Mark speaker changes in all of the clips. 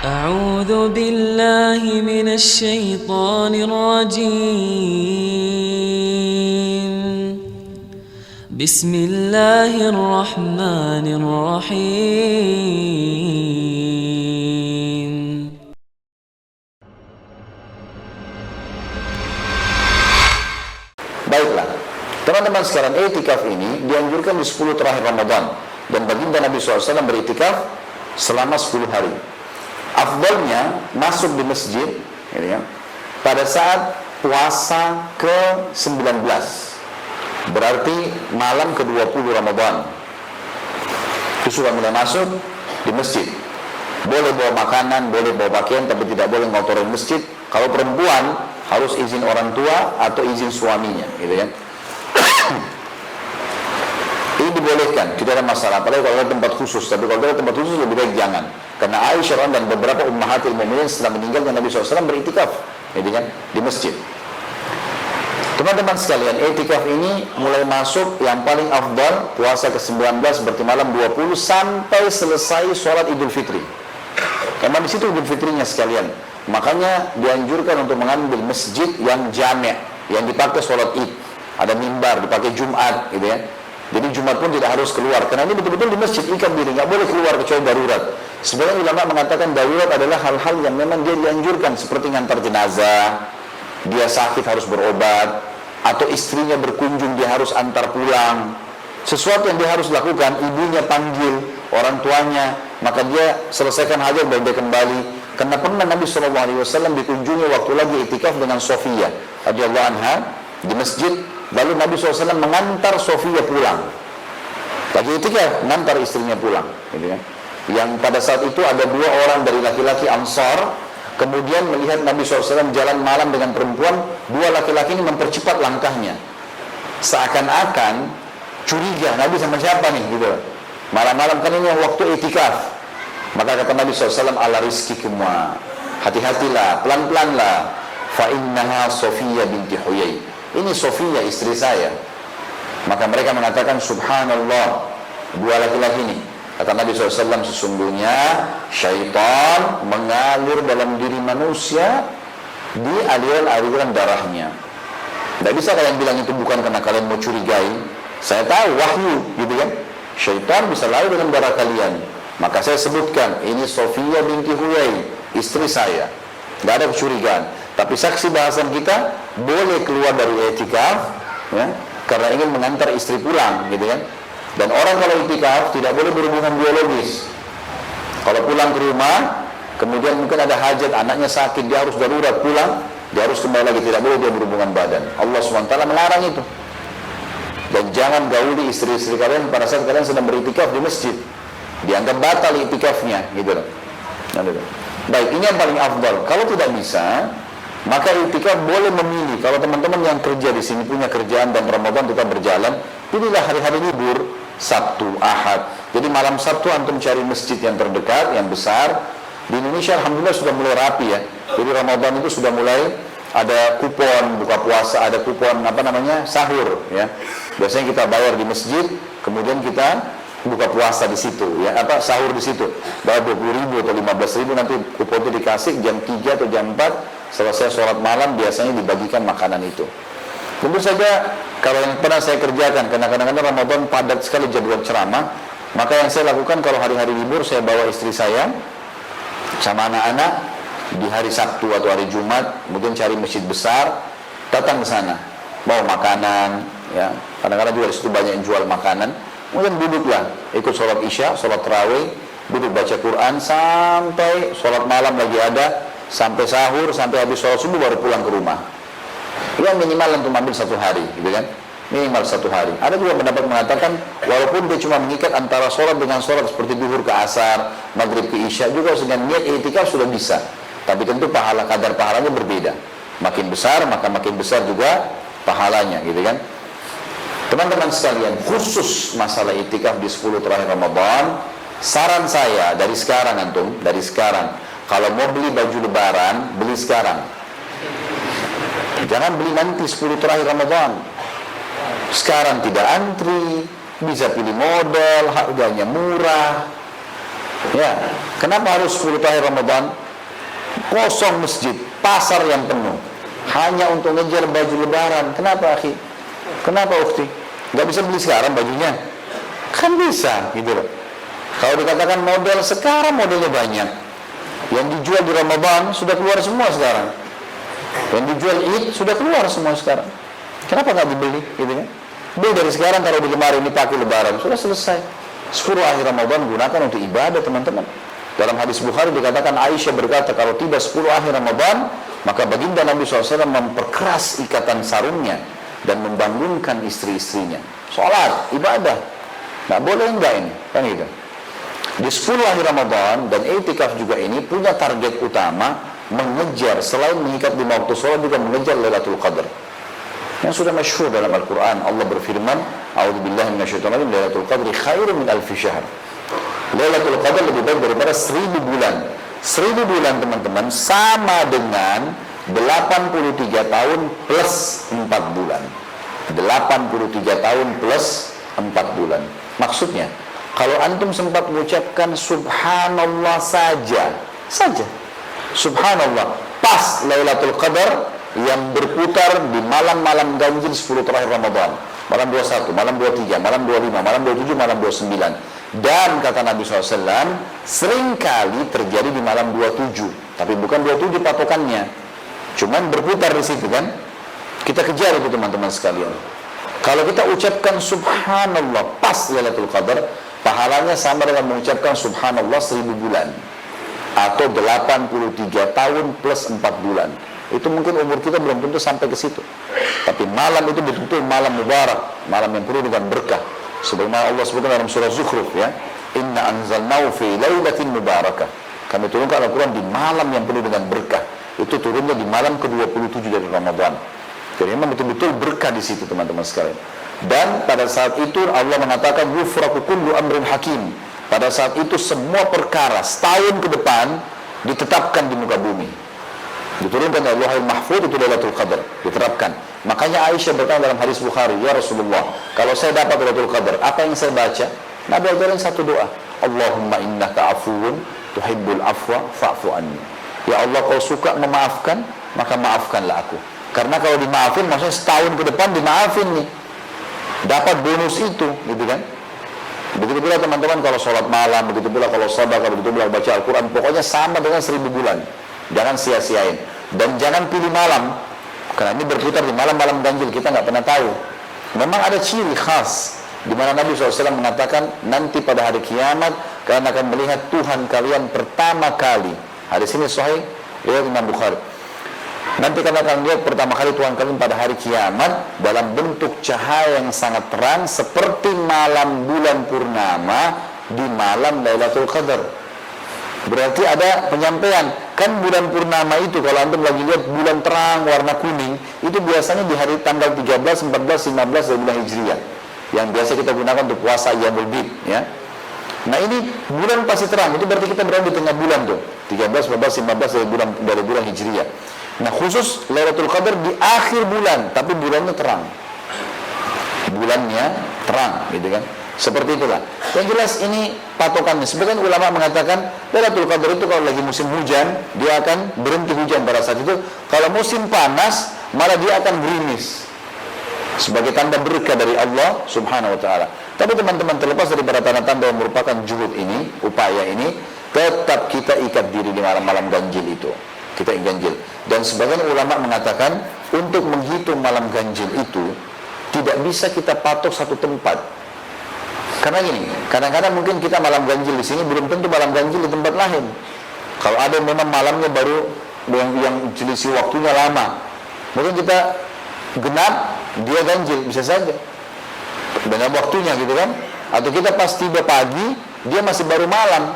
Speaker 1: أعوذ بالله من الشيطان الرجيم بسم الله الرحمن الرحيم
Speaker 2: Baiklah, teman-teman sekalian, i'tikaf ini dianjurkan di 10 terakhir Ramadan, dan baginda Nabi SAW beritikaf selama 10 hari. Afdalnya masuk di masjid gitu ya, pada saat puasa ke-19, berarti malam ke-20 Ramadan. Itu sudah mulai masuk di masjid. Boleh bawa makanan, boleh bawa pakaian, tapi tidak boleh ngotorin masjid. Kalau perempuan harus izin orang tua atau izin suaminya gitu ya. Ini dibolehkan, tidak ada masalah, apalagi kalau ada tempat khusus. Tapi kalau ada tempat khusus lebih baik jangan. Karena Aisyah dan beberapa ummahatil mukminin setelah meninggalnya Nabi SAW beritikaf gitu kan, di masjid. Teman-teman sekalian, i'tikaf ini mulai masuk yang paling afdal puasa ke-19 berarti malam 20 sampai selesai sholat Idul Fitri. Emang di situ Idul Fitrinya sekalian. Makanya dianjurkan untuk mengambil masjid yang jami', yang dipakai sholat Id. Ada mimbar, dipakai Jumat gitu ya. Jadi Jumat pun tidak harus keluar, karena ini betul-betul di masjid, ikat diri, nggak boleh keluar kecuali darurat. Sebenarnya ulama mengatakan darurat adalah hal-hal yang memang dia dianjurkan, seperti ngantar jenazah, dia sakit harus berobat, atau istrinya berkunjung dia harus antar pulang. Sesuatu yang dia harus lakukan, ibunya panggil orang tuanya, maka dia selesaikan hajat baru dia kembali. Karena pernah Nabi SAW dikunjungi waktu lagi i'tikaf dengan Sofia radhiyallahu anha di masjid. Lalu Nabi SAW mengantar Sofia pulang. Lagi i'tikaf, mengantar istrinya pulang gitu ya. Yang pada saat itu ada 2 orang dari laki-laki Ansar, kemudian melihat Nabi SAW jalan malam dengan perempuan, 2 laki-laki ini mempercepat langkahnya, seakan-akan curiga, Nabi sama siapa nih gitu. Malam-malam kan ini waktu i'tikaf. Maka kata Nabi SAW, ala rizkikumwa, hati-hatilah, pelan-pelanlah, fa innaha Sofia binti Huyai, ini Sofia istri saya. Maka mereka mengatakan, subhanallah, 2 laki-laki ini. Kata Nabi SAW, sesungguhnya syaitan mengalir dalam diri manusia di aliran-aliran darahnya. Tidak bisa kalian bilang itu bukan karena kalian mau curigai. Saya tahu, wahyu gitu kan. Syaitan bisa lari dalam darah kalian. Maka saya sebutkan, ini Sofia binti Huyai, istri saya. Tidak ada kecurigaan. Tapi saksi bahasan kita, boleh keluar dari i'tikaf ya, karena ingin mengantar istri pulang gitu kan. Dan orang kalau i'tikaf tidak boleh berhubungan biologis. Kalau pulang ke rumah, kemudian mungkin ada hajat, anaknya sakit, dia harus darurat pulang, dia harus kembali lagi, tidak boleh dia berhubungan badan. Allah SWT melarang itu. Dan jangan gauli istri-istri kalian pada saat kalian sedang beriktikaf di masjid, dianggap batal iktikafnya gitu loh. Baik, ini yang paling afdal. Kalau tidak bisa, maka iktikaf boleh memilih. Kalau teman-teman yang kerja di sini punya kerjaan dan Ramadan tetap berjalan, pilihlah hari-hari libur, Sabtu, Ahad. Jadi malam Sabtu antum cari masjid yang terdekat, yang besar. Di Indonesia alhamdulillah sudah mulai rapi ya. Jadi Ramadan itu sudah mulai ada kupon buka puasa, ada kupon sahur ya. Biasanya kita bayar di masjid, kemudian kita buka puasa di situ ya, sahur di situ. Bayar 20.000 atau 15.000, nanti kupon itu dikasih jam 3 atau jam 4 selesai sholat malam, biasanya dibagikan makanan itu. Tentu saja kalau yang pernah saya kerjakan, karena kadang-kadang Ramadan padat sekali jadwal ceramah, maka yang saya lakukan kalau hari-hari libur, saya bawa istri saya sama anak-anak di hari Sabtu atau hari Jumat, mungkin cari masjid besar, datang ke sana, bawa makanan ya. Kadang-kadang juga di situ banyak yang jual makanan. Kemudian duduklah, ikut sholat isya, sholat tarawih, duduk baca Quran sampai sholat malam lagi ada, sampai sahur, sampai habis sholat subuh baru pulang ke rumah. Yang minimal untuk ambil 1 hari, gitu kan? Minimal 1 hari. Ada juga pendapat mengatakan, walaupun dia cuma mengikat antara sholat dengan sholat seperti duhur ke asar, maghrib ke isya, juga dengan niat i'tikaf sudah bisa. Tapi tentu kadar pahalanya berbeda. Makin besar, maka makin besar juga pahalanya, gitu kan? Teman-teman sekalian, khusus masalah i'tikaf di 10 terakhir Ramadan, saran saya dari sekarang antum, dari sekarang, kalau mau beli baju lebaran, beli sekarang. Jangan beli nanti 10 terakhir Ramadan. Sekarang tidak antri, bisa pilih model, harganya murah. Ya, kenapa harus 10 terakhir Ramadan? Kosong masjid, pasar yang penuh, hanya untuk ngejar baju lebaran. Kenapa, akhi? Kenapa, ukhti? Gak bisa beli sekarang bajunya? Kan bisa, gitu loh. Kalau dikatakan model sekarang, modelnya banyak. Yang dijual di Ramadan sudah keluar semua sekarang. Yang dijual Id sudah keluar semua sekarang. Kenapa nggak dibeli, gitu kan? Beli dari sekarang, taruh di lemari, ini pakai lebaran, sudah selesai. 10 akhir Ramadan gunakan untuk ibadah, teman-teman. Dalam hadis Bukhari dikatakan, Aisyah berkata, kalau tiba 10 akhir Ramadan, maka baginda Nabi SAW memperkeras ikatan sarungnya dan membangunkan istri-istrinya. Sholat, ibadah, nggak boleh enggak ini, kan gitu. Di 10 akhir Ramadan dan i'tikaf juga ini punya target utama, mengejar, selain mengikat 5 waktu sholat, juga mengejar Lailatul Qadar. Yang sudah masyhur dalam Al-Quran, Allah berfirman, A'udzubillahi minasyaitonir rajim, Lailatul Qadri khairun min alfi syahr. Lailatul Qadar lebih baik daripada 1000 bulan. 1000 bulan, teman-teman, sama dengan 83 tahun plus 4 bulan. 83 tahun plus 4 bulan. Maksudnya, kalau antum sempat mengucapkan subhanallah saja, subhanallah, pas Lailatul Qadar yang berputar di malam-malam ganjil 10 terakhir Ramadan, malam 21, malam 23, malam 25, malam 27, malam 29. Dan kata Nabi SAW, seringkali terjadi di malam 27, tapi bukan 27 patokannya, cuman berputar di situ kan. Kita kejar itu, teman-teman sekalian. Kalau kita ucapkan subhanallah pas Lailatul Qadar, pahalanya sama dengan mengucapkan subhanallah 1000 bulan, atau 83 tahun plus 4 bulan. Itu mungkin umur kita belum tentu sampai ke situ. Tapi malam itu betul-betul malam mubarak, malam yang penuh dengan berkah. Sebagaimana Allah sebutkan dalam surah Zukhruf, ya, Inna anzalnahu fi lailatin mubarakah. Kami turunkan Al-Quran di malam yang penuh dengan berkah. Itu turunnya di malam ke-27 dari Ramadan. Jadi memang betul-betul berkah di situ, teman-teman sekalian. Dan pada saat itu Allah mengatakan yufraku kullu amrin hakim. Pada saat itu semua perkara setahun ke depan ditetapkan di muka bumi. Diturunkan dari Lauhul Mahfuz, itu Lailatul Qadar, diterapkan. Makanya Aisyah bertanya dalam hadis Bukhari, ya Rasulullah, kalau saya dapat Lailatul Qadar, apa yang saya baca? Nabi ajarin satu doa, Allahumma innaka afuwun tuhibbul afwa fa'fu anni. Ya Allah, kau suka memaafkan, maka maafkanlah aku. Karena kalau dimaafin, maksudnya setahun ke depan dimaafin nih, dapat bonus itu, gitu kan? Begitu pula teman-teman kalau sholat malam, begitu pula kalau sedekah, begitu pula baca Al-Quran, pokoknya sama dengan 1000 bulan. Jangan sia-siain, dan jangan pilih malam, karena ini berputar di malam-malam ganjil, kita nggak pernah tahu. Memang ada ciri khas di mana Nabi SAW mengatakan nanti pada hari kiamat kalian akan melihat Tuhan kalian pertama kali. Hadis ini sahih riwayat Imam Bukhari. Nanti kalian akan lihat pertama kali Tuhan kalian pada hari kiamat dalam bentuk cahaya yang sangat terang seperti malam bulan purnama di malam Lailatul Qadar. Berarti ada penyampaian, kan bulan purnama itu kalau antum lagi lihat bulan terang warna kuning, itu biasanya di hari tanggal 13, 14, 15 dari bulan Hijriah, yang biasa kita gunakan untuk puasa Yaumul Bid, ya. Nah ini bulan pasti terang, itu berarti kita berada di tengah bulan tuh, 13, 14, 15 dari bulan Hijriah. Nah khusus Lailatul Qadar di akhir bulan, tapi bulannya terang, gitu kan. Seperti itulah. Yang jelas ini patokannya. Sebagian ulama mengatakan Lailatul Qadar itu kalau lagi musim hujan, dia akan berhenti hujan pada saat itu. Kalau musim panas, malah dia akan gerimis. Sebagai tanda berkah dari Allah Subhanahu wa taala. Tapi teman-teman, terlepas daripada tanda-tanda yang merupakan juhud ini, upaya ini, tetap kita ikat diri di malam-malam ganjil itu. Kita ganjil. Dan sebagian ulama mengatakan untuk menghitung malam ganjil itu tidak bisa kita patok satu tempat. Karena gini, kadang-kadang mungkin kita malam ganjil di sini belum tentu malam ganjil di tempat lain. Kalau ada memang malamnya baru yang selisih waktunya lama, mungkin kita genap, dia ganjil, bisa saja dengan waktunya gitu kan. Atau kita pas tiba pagi, dia masih baru malam.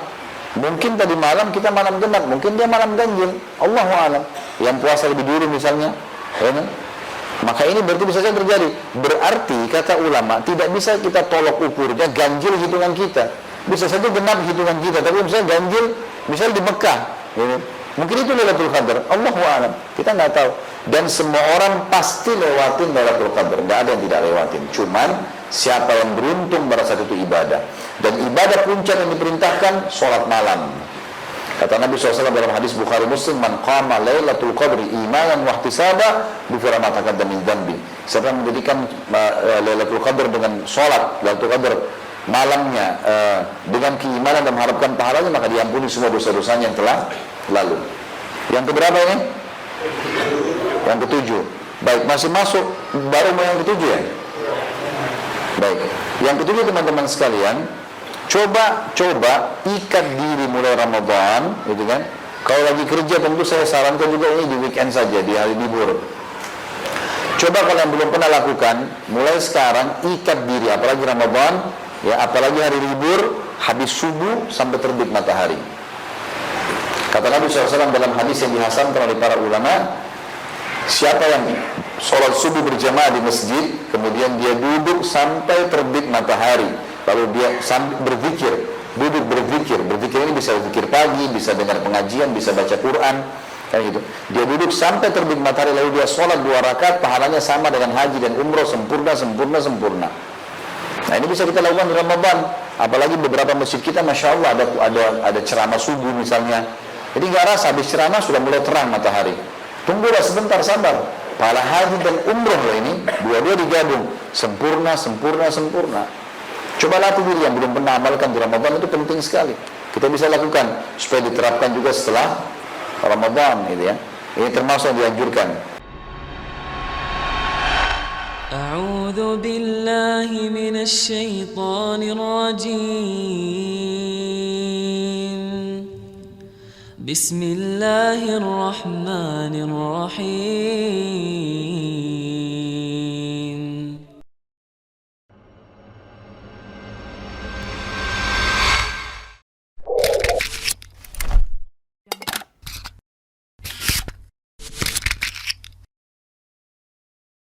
Speaker 2: Mungkin tadi malam kita malam genap, mungkin dia malam ganjil. Allahu a'lam. Yang puasa lebih dulu misalnya, ya kan? Maka ini berarti bisa saja terjadi. Berarti kata ulama tidak bisa kita tolok ukurnya ganjil hitungan kita. Bisa saja genap hitungan kita, tapi misalnya ganjil misalnya di Mekah, ya, mungkin itu Lailatul Qadar. Allahu a'lam. Kita nggak tahu. Dan semua orang pasti lewatin Lailatul Qadar. Nggak ada yang tidak lewatin. Cuman Siapa yang beruntung pada saat itu ibadah. Dan ibadah puncak yang diperintahkan sholat malam. Kata Nabi SAW dalam hadis Bukhari Muslim, man qama lailatul qadri imanan wa ihtisaba ghufira ma taqaddama min dzambi. Siapa yang menjadikan Lailatul Qadar dengan sholat Lailatul Qadar malamnya dengan keimanan dan mengharapkan pahalanya, maka diampuni semua dosa-dosanya yang telah lalu. Yang keberapa ini? Yang ketujuh. Baik, masih masuk baru mau yang ketujuh ya? Baik. Yang ketujuh teman-teman sekalian, coba ikat diri mulai Ramadan, gitu kan? Kalau lagi kerja tentu saya sarankan juga ini di weekend saja, di hari libur. Coba kalian belum pernah lakukan, mulai sekarang ikat diri, apalagi Ramadan, ya apalagi hari libur, habis subuh sampai terbit matahari. Kata Nabi SAW dalam hadis yang dihasankan oleh para ulama, siapa yang sholat subuh berjamaah di masjid, kemudian dia duduk sampai terbit matahari, lalu dia sambil berzikir, duduk berzikir ini bisa berzikir pagi, bisa dengar pengajian, bisa baca Quran, kan gitu. Dia duduk sampai terbit matahari, lalu dia sholat 2 rakaat, pahalanya sama dengan haji dan umroh, sempurna. Nah ini bisa kita lakukan di Ramadan. Apalagi beberapa masjid kita, masya Allah ada ceramah subuh misalnya. Jadi nggak rasa habis ceramah sudah mulai terang matahari. Tunggulah sebentar, sabar. Pahala haji dan umroh loh ini, dua-dua digabung, sempurna. Coba latih diri yang belum pernah amalkan di Ramadan, itu penting sekali. Kita bisa lakukan supaya diterapkan juga setelah Ramadan, gitu ya. Ini termasuk yang dianjurkan.
Speaker 1: A'udzu billahi minasy syaithanir rajim. Bismillahirrahmanirrahim.